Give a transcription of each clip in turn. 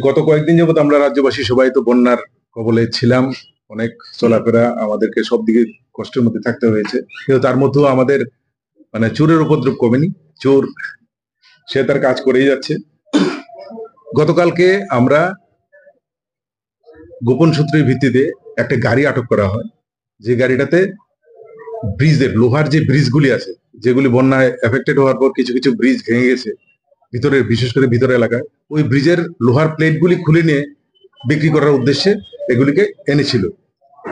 গত কয়েকদিন যাবত আমরা রাজ্যবাসী সবাই তো বন্যার কবলে ছিলাম। অনেক চলাফেরা, আমাদেরকে সব দিকে কষ্টের মধ্যে থাকতে হয়েছে। কিন্তু তার মধ্যেও আমাদের মানে চোরের উপদ্রব কমেনি। চোর সে তার কাজ করেই যাচ্ছে। গতকালকে আমরা গোপন সূত্রের ভিত্তিতে একটা গাড়ি আটক করা হয়, যে গাড়িটাতে ব্রিজের লোহার যে ব্রিজগুলি আছে, যেগুলি বন্যায় এফেক্টেড হওয়ার পর কিছু কিছু ব্রিজ ভেঙে গেছে ভিতরের, বিশেষ করে ভিতরের এলাকায়, ওই ব্রিজের লোহার প্লেটগুলি খুলে নিয়ে বিক্রি করার উদ্দেশ্যে এগুলিকে এনেছিল।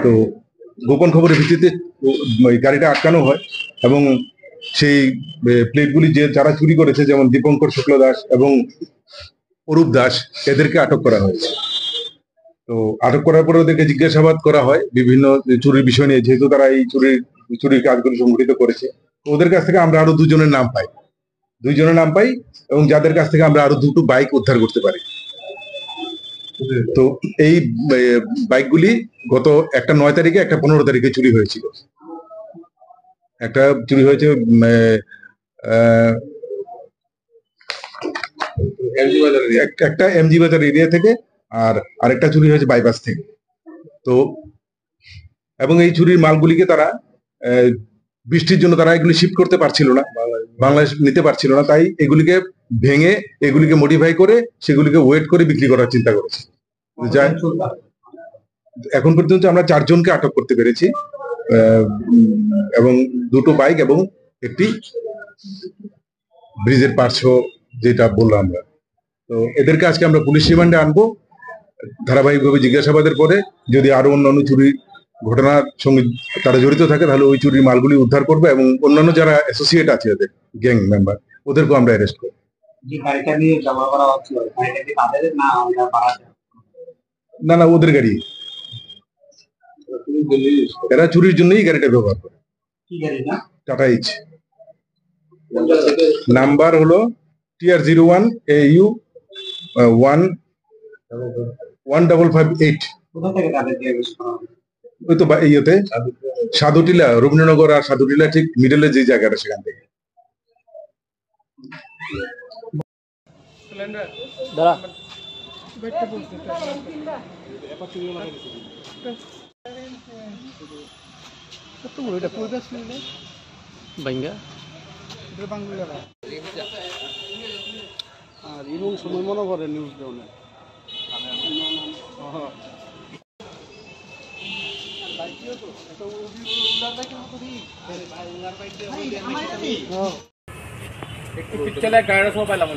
তো গোপন খবরের ভিত্তিতে ওই গাড়িটা আটকানো হয় এবং সেই প্লেটগুলি যে যারা চুরি করেছে, যেমন দীপঙ্কর শুক্ল দাস এবং অরূপ দাস, এদেরকে আটক করা হয়েছে। তো আটক করার পরে ওদেরকে জিজ্ঞাসাবাদ করা হয় বিভিন্ন চুরির বিষয় নিয়ে, যেহেতু তারা এই চুরির কাজগুলি সংঘটিত করেছে। ওদের কাছ থেকে আমরা আরো দুজনের নাম পাই এবং যাদের কাছ থেকে আমরা আরো দুটো বাইক উদ্ধার করতে পারি। তো এই বাইকগুলি গত একটা 9 তারিখে, একটা 15 তারিখে চুরি হয়েছিল। একটা চুরি হয়েছে একটা এমজি বাজার এরিয়া থেকে, আর আরেকটা চুরি হয়েছে বাইপাস থেকে। তো এবং এই চুরির মালগুলিকে তারা বৃষ্টির জন্য তারা এগুলি শিফট করতে পারছিল না, বাংলাদেশ নিতে পারছিল না, তাই এগুলিকে ভেঙে এগুলিকে মডিফাই করে সেগুলিকে ওয়েট করে বিক্রি করার চিন্তা করেছে। এখন পর্যন্ত আমরা 4 জনকে আটক করতে পেরেছি এবং দুটো বাইক এবং একটি ব্রিজের পার্শ্ব, যেটা বললাম আমরা। তো এদেরকে আজকে আমরা পুলিশ রিমান্ডে আনবো। ধারাবাহিকভাবে জিজ্ঞাসাবাদের পরে যদি আরো অন্যান্য চুরির ঘটনার সঙ্গে তারা জড়িত থাকে, তাহলে ওই চুরির মালগুলি উদ্ধার করবো এবং অন্যান্য যারা অ্যাসোসিয়েট আছে ওদের গ্যাং মেম্বার, ওদেরকেও আমরা অ্যারেস্ট করবো। না না, ওদের গাড়ি। এরা চুরির জন্যই গাড়িটা ব্যবহার করে। টাটা এইচ, নাম্বার হলো TR01 AU 1558। ওই তো ইয়েতে সাধুটিলা, রবীন্দ্রনগর আর সাধুটিলা ঠিক মিডলে যে জায়গাটা, সেখান থেকে। আর এবং সময় মনে করে নিউজ দেওয়া একটু পিকচারে গাড়ি সময় পাইলাম।